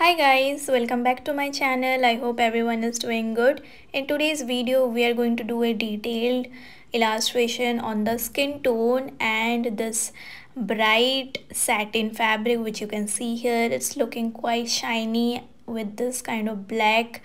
Hi guys, welcome back to my channel. I hope everyone is doing good. In today's video we are going to do a detailed illustration on the skin tone and this bright satin fabric which you can see here. It's looking quite shiny with this kind of black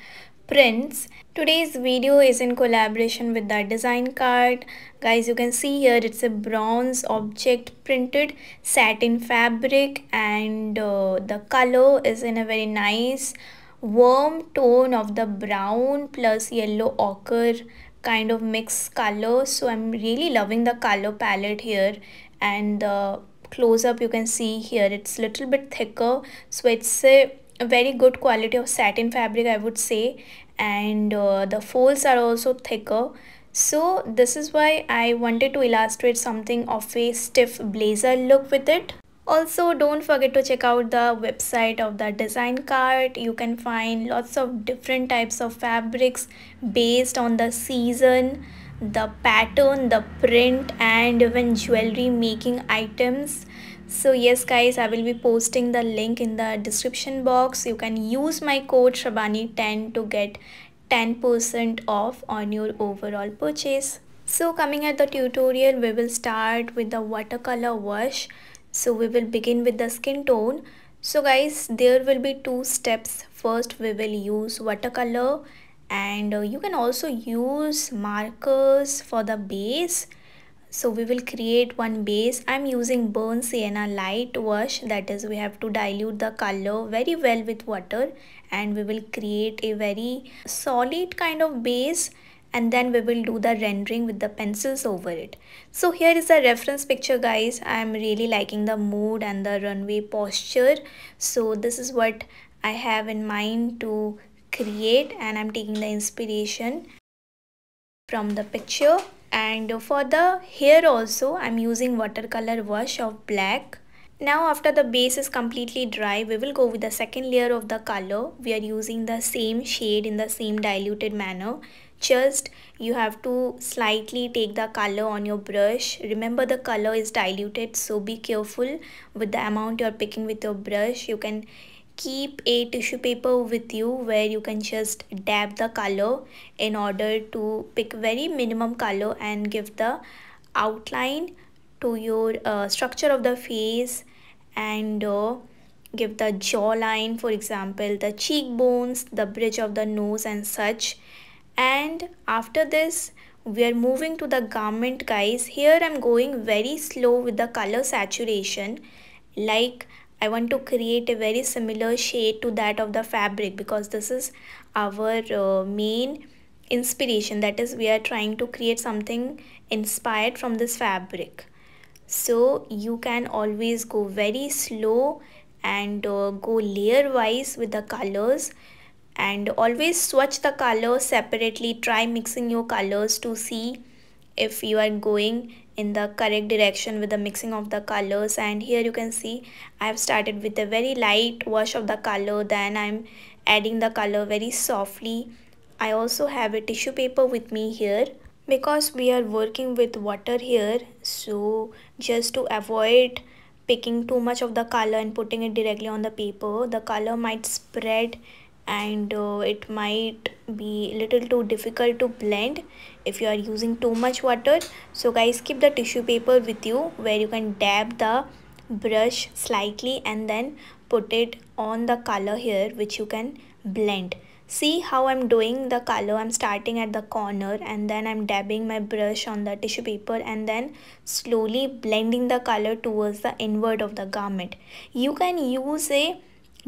prints. Today's video is in collaboration with the design card. Guys, you can see here it's a bronze object printed satin fabric, and the color is in a very nice warm tone of the brown plus yellow ochre kind of mixed color. So I'm really loving the color palette here, and the close up you can see here it's little bit thicker, so it's a very good quality of satin fabric, I would say, and the folds are also thicker. So this is why I wanted to illustrate something of a stiff blazer look with it. Also, don't forget to check out the website of the design card. You can find lots of different types of fabrics based on the season, the pattern, the print, and even jewelry making items. So yes guys, I will be posting the link in the description box. You can use my code SRABANI10 to get 10% off on your overall purchase. So coming at the tutorial, we will start with the watercolor wash. So we will begin with the skin tone. So guys, there will be two steps. First we will use watercolor, and you can also use markers for the base. So we will create one base. I'm using burnt sienna light wash, that is we have to dilute the color very well with water, and we will create a very solid kind of base, and then we will do the rendering with the pencils over it. So here is the reference picture guys. I'm really liking the mood and the runway posture. So this is what I have in mind to create, and I'm taking the inspiration from the picture. And for the hair also I'm using watercolor wash of black. Now after the base is completely dry, we will go with the second layer of the color. We are using the same shade in the same diluted manner. Just you have to slightly take the color on your brush. Remember the color is diluted, so be careful with the amount you are picking with your brush. You can keep a tissue paper with you where you can just dab the color in order to pick very minimum color and give the outline to your structure of the face, and give the jawline, for example the cheekbones, the bridge of the nose and such. And after this we are moving to the garment guys. Here I'm going very slow with the color saturation, like I want to create a very similar shade to that of the fabric, because this is our main inspiration, that is we are trying to create something inspired from this fabric. So you can always go very slow and go layer wise with the colors, and always swatch the colors separately. Try mixing your colors to see if you are going in the correct direction with the mixing of the colors. And here you can see I have started with a very light wash of the color, then I'm adding the color very softly. I also have a tissue paper with me here because we are working with water here, so just to avoid picking too much of the color and putting it directly on the paper, the color might spread and it might be little too difficult to blend if you are using too much water. So guys, keep the tissue paper with you where you can dab the brush slightly and then put it on the color here which you can blend. See how I'm doing the color. I'm starting at the corner and then I'm dabbing my brush on the tissue paper and then slowly blending the color towards the invert of the garment. You can use a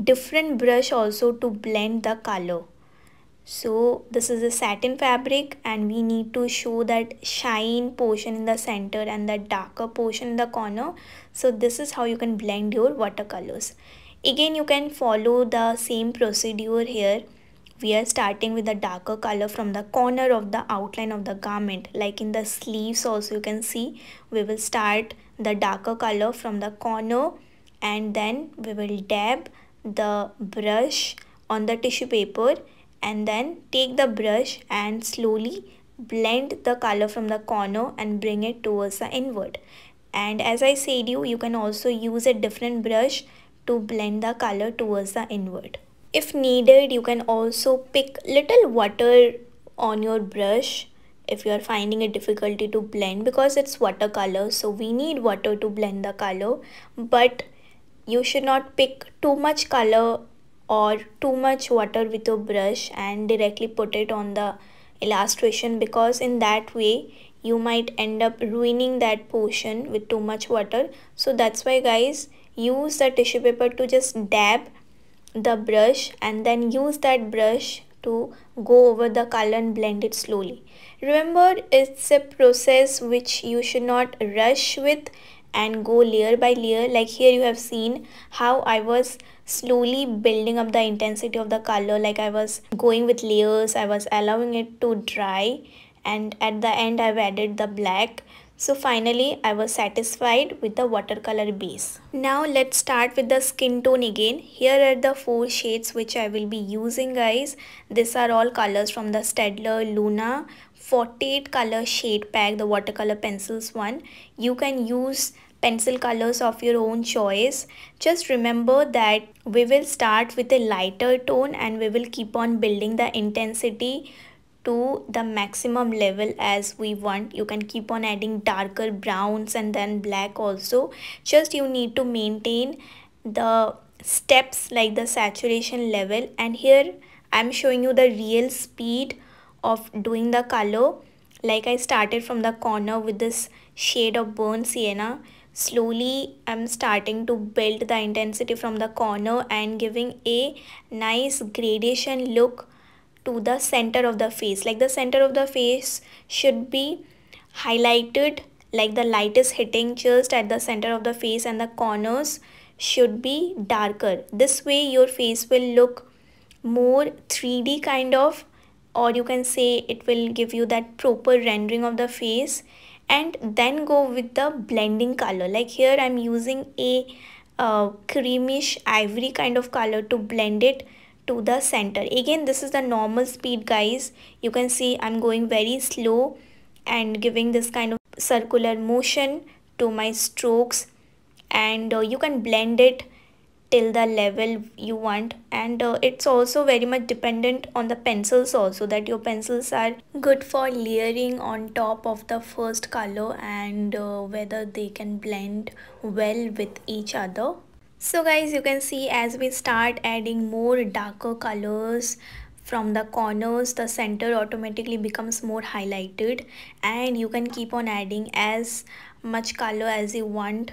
different brush also to blend the color. So this is a satin fabric and we need to show that shine portion in the center and the darker portion in the corner. So this is how you can blend your watercolors. Again, you can follow the same procedure here. We are starting with the darker color from the corner of the outline of the garment. Like in the sleeves also you can see we will start the darker color from the corner, and then we will dab the brush on the tissue paper and then take the brush and slowly blend the color from the corner and bring it towards the invert. And as I said you can also use a different brush to blend the color towards the invert. If needed, you can also pick little water on your brush if you are finding it difficulty to blend, because it's watercolor, so we need water to blend the color. But you should not pick too much color or too much water with your brush and directly put it on the illustration, because in that way you might end up ruining that portion with too much water. So that's why guys, use the tissue paper to just dab the brush and then use that brush to go over the color and blend it slowly. Remember, it's a process which you should not rush with and go layer by layer. Like here you have seen how I was slowly building up the intensity of the color, like I was going with layers, I was allowing it to dry, and at the end I've added the black. So finally I was satisfied with the watercolor base. Now let's start with the skin tone again. Here are the 4 shades which I will be using guys. These are all colors from the Staedtler Luna 48 color shade pack, the watercolor pencils one. You can use pencil colors of your own choice. Just remember that we will start with a lighter tone and we will keep on building the intensity to the maximum level as we want. You can keep on adding darker browns and then black also. Just you need to maintain the steps like the saturation level. And here I'm showing you the real speed of doing the color. Like I started from the corner with this shade of burnt sienna. Slowly I'm starting to build the intensity from the corner and giving a nice gradation look to the center of the face. Like the center of the face should be highlighted, like the light is hitting just at the center of the face, and the corners should be darker. This way your face will look more 3D kind of, or you can say it will give you that proper rendering of the face. And then go with the blending color. Like here I'm using a creamish ivory kind of color to blend it to the center. Again, this is the normal speed guys. You can see I'm going very slow and giving this kind of circular motion to my strokes, and you can blend it till the level you want. And it's also very much dependent on the pencils also, that your pencils are good for layering on top of the first color, and whether they can blend well with each other. So guys, you can see as we start adding more darker colors from the corners, the center automatically becomes more highlighted, and you can keep on adding as much color as you want.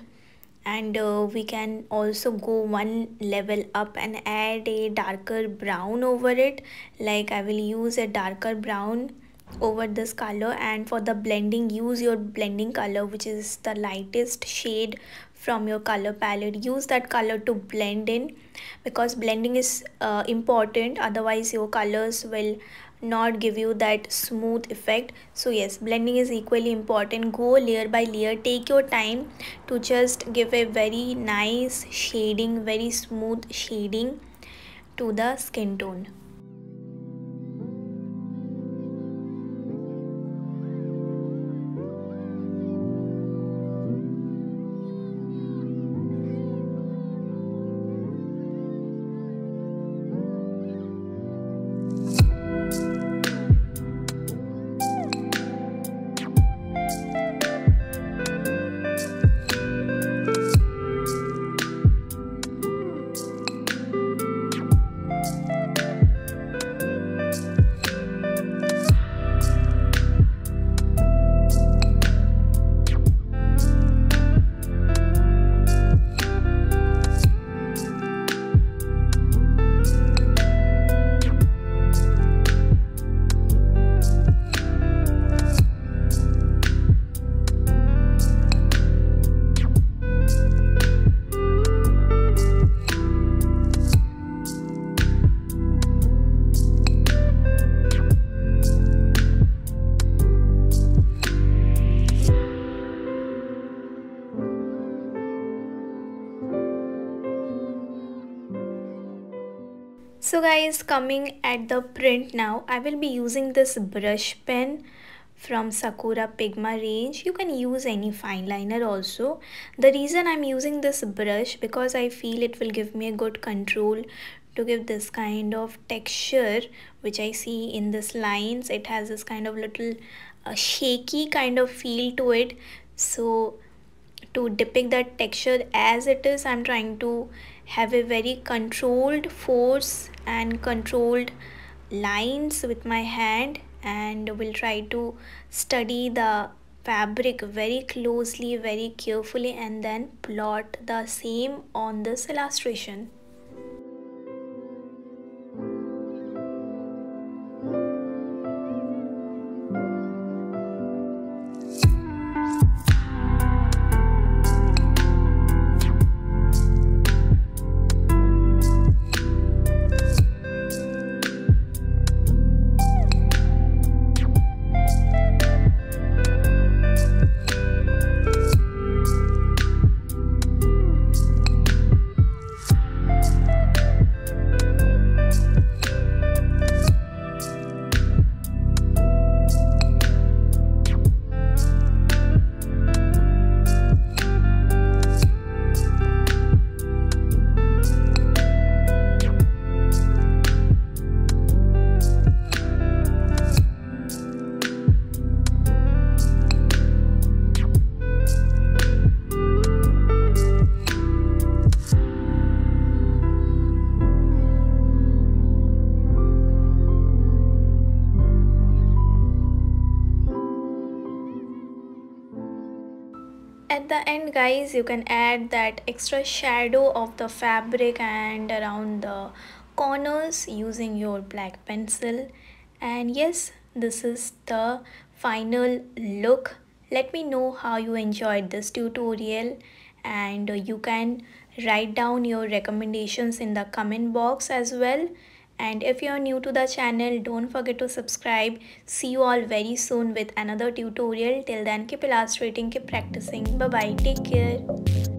And we can also go one level up and add a darker brown over it. Like I will use a darker brown over this color, and for the blending use your blending color, which is the lightest shade from your color palette. Use that color to blend in, because blending is important, otherwise your colors will not give you that smooth effect. So yes, blending is equally important. Go layer by layer, take your time to just give a very nice shading, very smooth shading to the skin tone. So guys, coming at the print now, I will be using this brush pen from Sakura Pigma range. You can use any fine liner also. The reason I'm using this brush, because I feel it will give me a good control to give this kind of texture which I see in this lines. It has this kind of little shaky kind of feel to it. So to depict that texture as it is, I'm trying to have a very controlled force and controlled lines with my hand, and will try to study the fabric very closely, very carefully, and then plot the same on this illustration. At the end, guys, you can add that extra shadow of the fabric and around the corners using your black pencil. And yes, this is the final look. Let me know how you enjoyed this tutorial, and you can write down your recommendations in the comment box as well. And if you are new to the channel, don't forget to subscribe. See you all very soon with another tutorial. Till then, keep illustrating, keep practicing. Bye bye, take care.